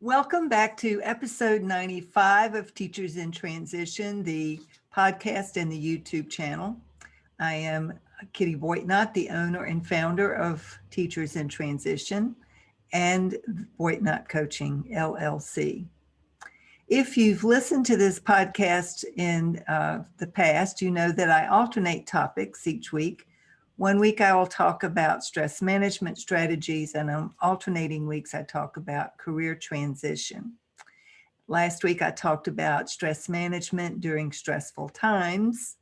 Welcome back to episode 95 of Teachers in Transition, the podcast and the YouTube channel. I am Kitty Voigtnott, the owner and founder of Teachers in Transition and Voigtnott Coaching, LLC. If you've listened to this podcast in the past, you know that I alternate topics each week. One week I will talk about stress management strategies, and on alternating weeks I talk about career transition. Last week I talked about stress management during stressful times,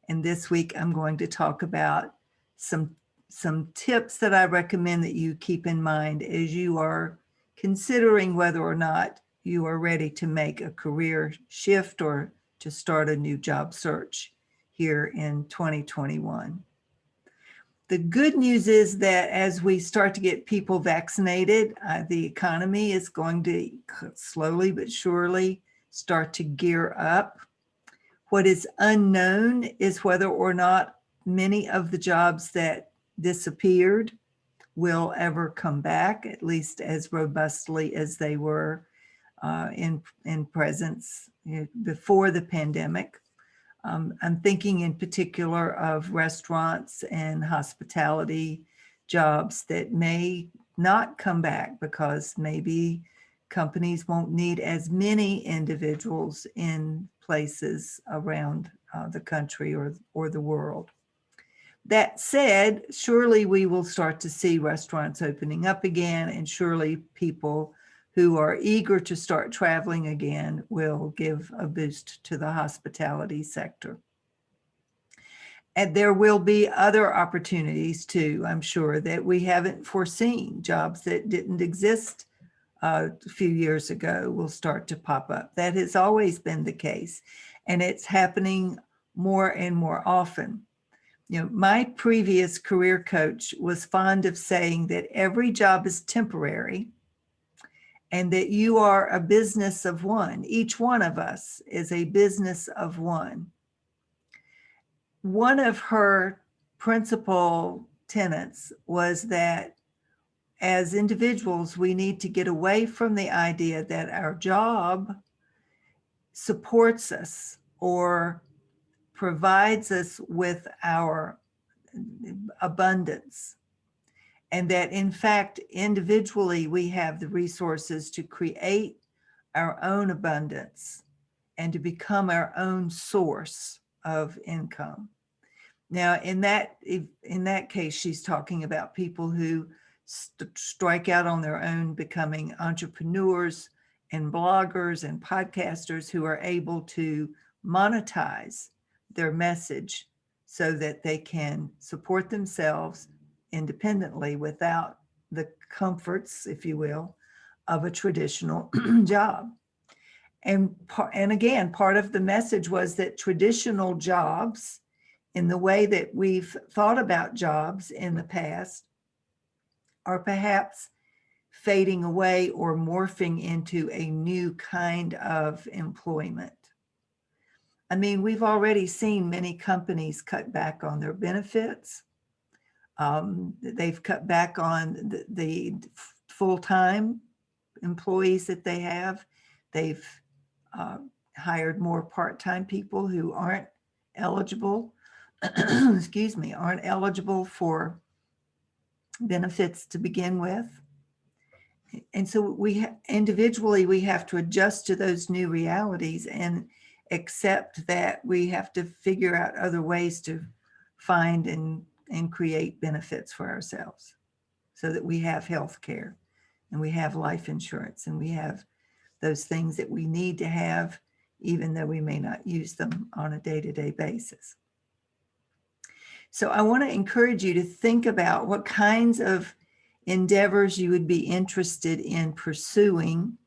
and this week I'm going to talk about some tips that I recommend that you keep in mind as you are considering whether or not you are ready to make a career shift or to start a new job search here in 2021. The good news is that as we start to get people vaccinated, the economy is going to slowly but surely start to gear up. What is unknown is whether or not many of the jobs that disappeared will ever come back, at least as robustly as they were in presence before the pandemic. I'm thinking in particular of restaurants and hospitality jobs that may not come back because maybe companies won't need as many individuals in places around the country or the world. That said, surely we will start to see restaurants opening up again, and surely people who are eager to start traveling again will give a boost to the hospitality sector. And there will be other opportunities too, I'm sure, that we haven't foreseen. Jobs that didn't exist a few years ago will start to pop up. That has always been the case, and it's happening more and more often. You know, my previous career coach was fond of saying that every job is temporary and that you are a business of one. Each one of us is a business of one. One of her principal tenets was that as individuals, we need to get away from the idea that our job supports us or provides us with our abundance. And that in fact, individually, we have the resources to create our own abundance and to become our own source of income. Now, in that case, she's talking about people who strike out on their own, becoming entrepreneurs and bloggers and podcasters who are able to monetize their message so that they can support themselves independently without the comforts, if you will, of a traditional job. And again, part of the message was that traditional jobs, in the way that we've thought about jobs in the past, are perhaps fading away or morphing into a new kind of employment. I mean, we've already seen many companies cut back on their benefits. They've cut back on the full-time employees that they have. They've hired more part-time people who aren't eligible, aren't eligible for benefits to begin with. And so individually, we have to adjust to those new realities and accept that we have to figure out other ways to find and create benefits for ourselves so that we have health care and we have life insurance and we have those things that we need to have, even though we may not use them on a day-to-day basis. So I want to encourage you to think about what kinds of endeavors you would be interested in pursuing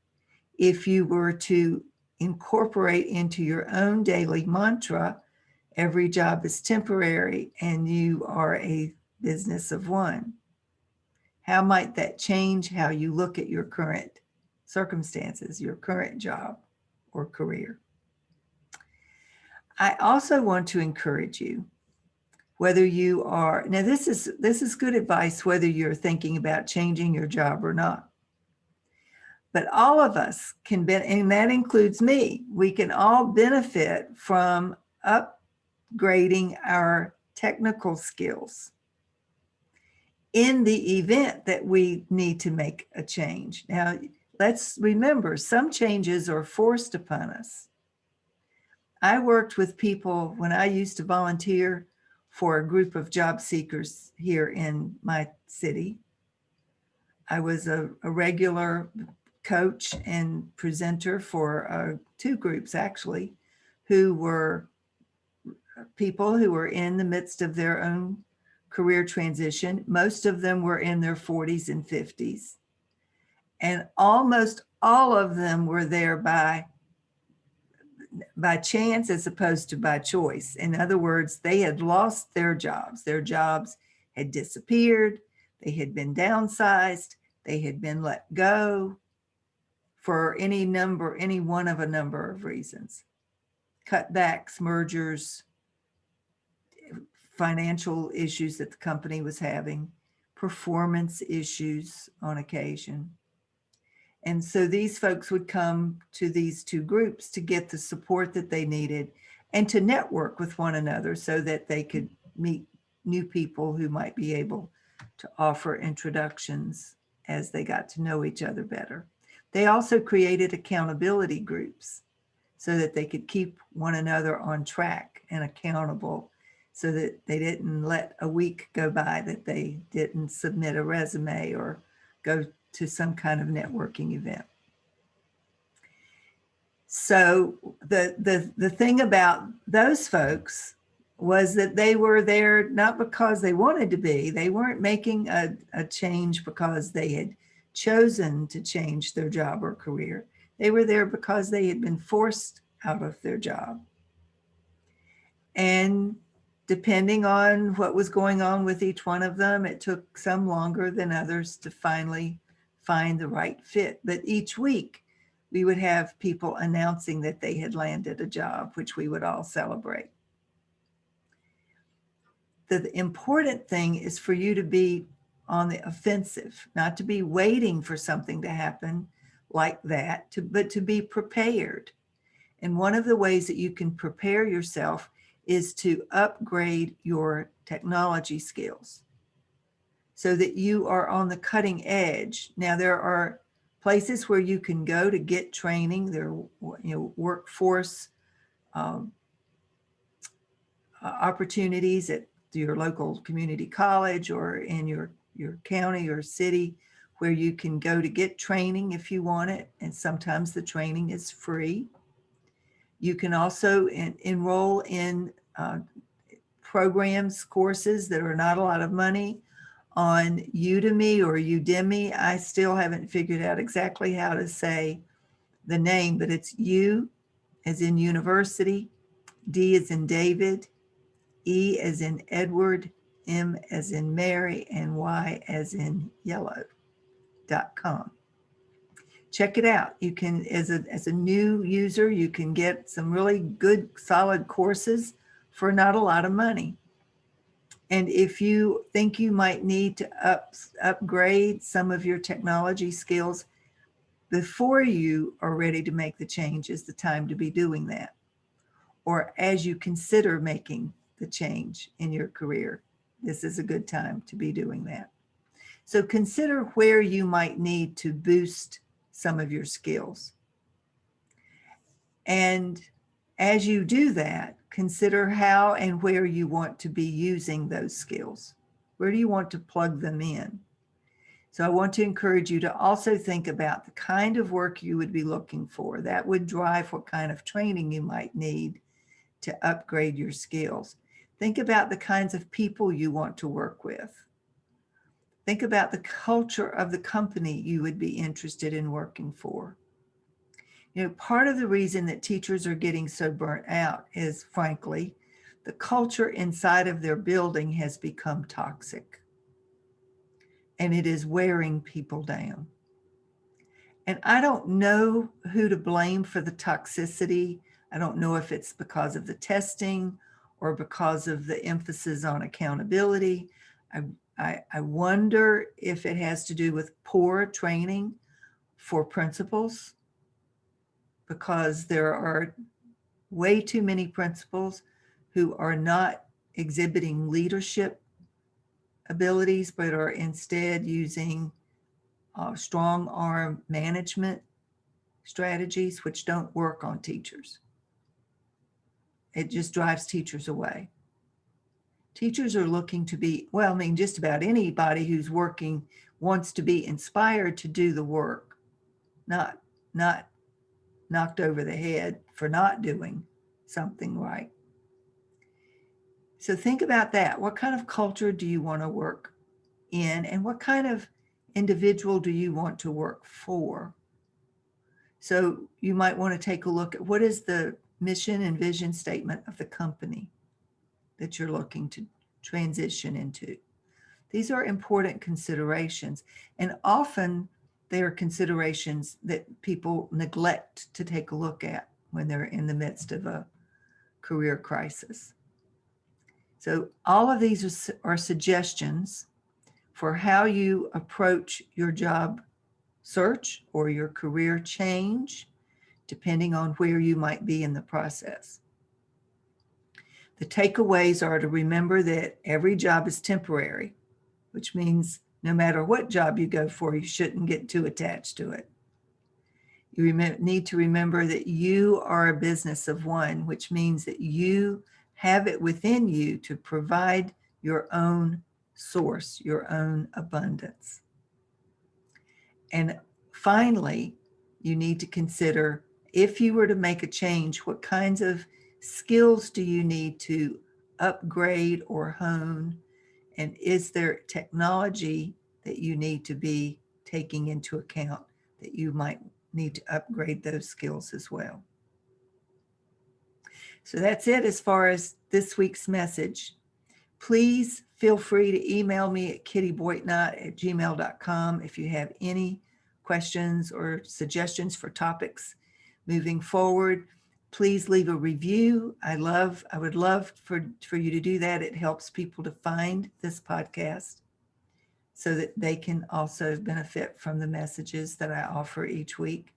if you were to incorporate into your own daily mantra, every job is temporary and you are a business of one. How might that change how you look at your current circumstances, your current job or career? I also want to encourage you, whether you are, now this is good advice whether you're thinking about changing your job or not. But all of us can and that includes me, we can all benefit from upgrading our technical skills in the event that we need to make a change. Now, let's remember, some changes are forced upon us. I worked with people when I used to volunteer for a group of job seekers here in my city. I was a regular coach and presenter for 2 groups, actually, who were people who were in the midst of their own career transition. Most of them were in their 40s and 50s. And almost all of them were there by chance as opposed to by choice. In other words, they had lost their jobs. Their jobs had disappeared. They had been downsized. They had been let go for any one of a number of reasons. Cutbacks, mergers, financial issues that the company was having, performance issues on occasion. And so these folks would come to these 2 groups to get the support that they needed and to network with one another so that they could meet new people who might be able to offer introductions as they got to know each other better. They also created accountability groups so that they could keep one another on track and accountable, so that they didn't let a week go by that they didn't submit a resume or go to some kind of networking event. So the thing about those folks was that they were there not because they wanted to be. They weren't making a change because they had chosen to change their job or career. They were there because they had been forced out of their job. And depending on what was going on with each one of them, it took some longer than others to finally find the right fit. But each week we would have people announcing that they had landed a job, which we would all celebrate. The important thing is for you to be on the offensive, not to be waiting for something to happen like that, but to be prepared. And one of the ways that you can prepare yourself is to upgrade your technology skills so that you are on the cutting edge. Now, there are places where you can go to get training. There are workforce opportunities at your local community college or in your county or city where you can go to get training if you want it. And sometimes the training is free. You can also enroll in programs, courses that are not a lot of money on Udemy or Udemy. I still haven't figured out exactly how to say the name, but it's U as in university, D as in David, E as in Edward, M as in Mary, and Y as in yellow.com. Check it out. You can, as a new user, you can get some really good, solid courses for not a lot of money. And if you think you might need to upgrade some of your technology skills before you are ready to make the change, is the time to be doing that. Or as you consider making the change in your career, this is a good time to be doing that. So consider where you might need to boost some of your skills. And as you do that, consider how and where you want to be using those skills. Where do you want to plug them in? So I want to encourage you to also think about the kind of work you would be looking for. That would drive what kind of training you might need to upgrade your skills. Think about the kinds of people you want to work with. Think about the culture of the company you would be interested in working for. Part of the reason that teachers are getting so burnt out is, frankly, the culture inside of their building has become toxic, and it is wearing people down. And I don't know who to blame for the toxicity. I don't know if it's because of the testing or because of the emphasis on accountability. I wonder if it has to do with poor training for principals, because there are way too many principals who are not exhibiting leadership abilities, but are instead using strong arm management strategies, which don't work on teachers. It just drives teachers away. Teachers are looking to be, well, I mean, just about anybody who's working wants to be inspired to do the work, not knocked over the head for not doing something right. So think about that. What kind of culture do you want to work in, and what kind of individual do you want to work for? So you might want to take a look at what is the mission and vision statement of the company that you're looking to transition into. These are important considerations, and often they are considerations that people neglect to take a look at when they're in the midst of a career crisis. So all of these are suggestions for how you approach your job search or your career change, depending on where you might be in the process. The takeaways are to remember that every job is temporary, which means no matter what job you go for, you shouldn't get too attached to it. You need to remember that you are a business of one, which means that you have it within you to provide your own source, your own abundance. And finally, you need to consider, if you were to make a change, what kinds of skills do you need to upgrade or hone? And is there technology that you need to be taking into account that you might need to upgrade those skills as well? So that's it as far as this week's message. Please feel free to email me at kittyboitnott@gmail.com if you have any questions or suggestions for topics moving forward. Please leave a review. I would love for you to do that. It helps people to find this podcast so that they can also benefit from the messages that I offer each week.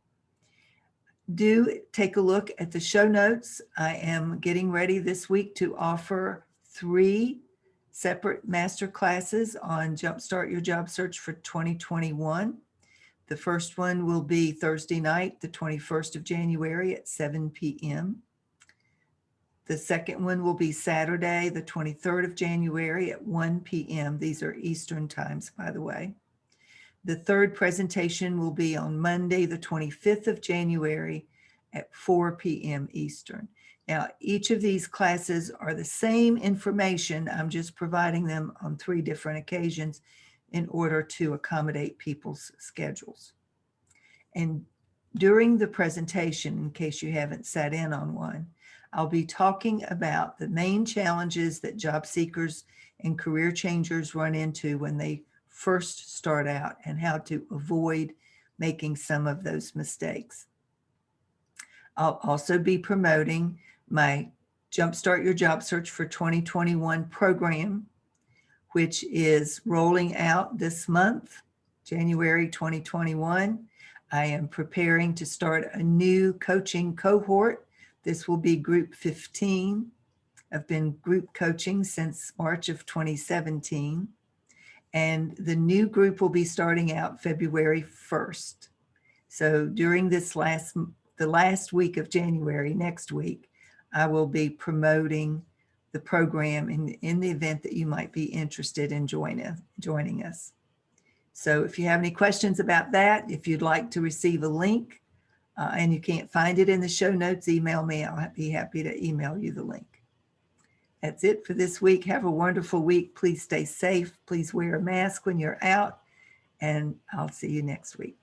Do take a look at the show notes. I am getting ready this week to offer 3 separate master classes on Jumpstart Your Job Search for 2021. The first one will be Thursday night, the 21st of January at 7 p.m. The second one will be Saturday, the 23rd of January at 1 p.m. These are Eastern times, by the way. The third presentation will be on Monday, the 25th of January at 4 p.m. Eastern. Now, each of these classes are the same information. I'm just providing them on 3 different occasions in order to accommodate people's schedules. And during the presentation, in case you haven't sat in on one, I'll be talking about the main challenges that job seekers and career changers run into when they first start out, and how to avoid making some of those mistakes. I'll also be promoting my Jumpstart Your Job Search for 2021 program, which is rolling out this month, January 2021. I am preparing to start a new coaching cohort. This will be group 15. I've been group coaching since March of 2017. And the new group will be starting out February 1st. So during the last week of January, next week, I will be promoting the program in the event that you might be interested in joining us. So if you have any questions about that, if you'd like to receive a link and you can't find it in the show notes, email me. I'll be happy to email you the link. That's it for this week. Have a wonderful week. Please stay safe. Please wear a mask when you're out, and I'll see you next week.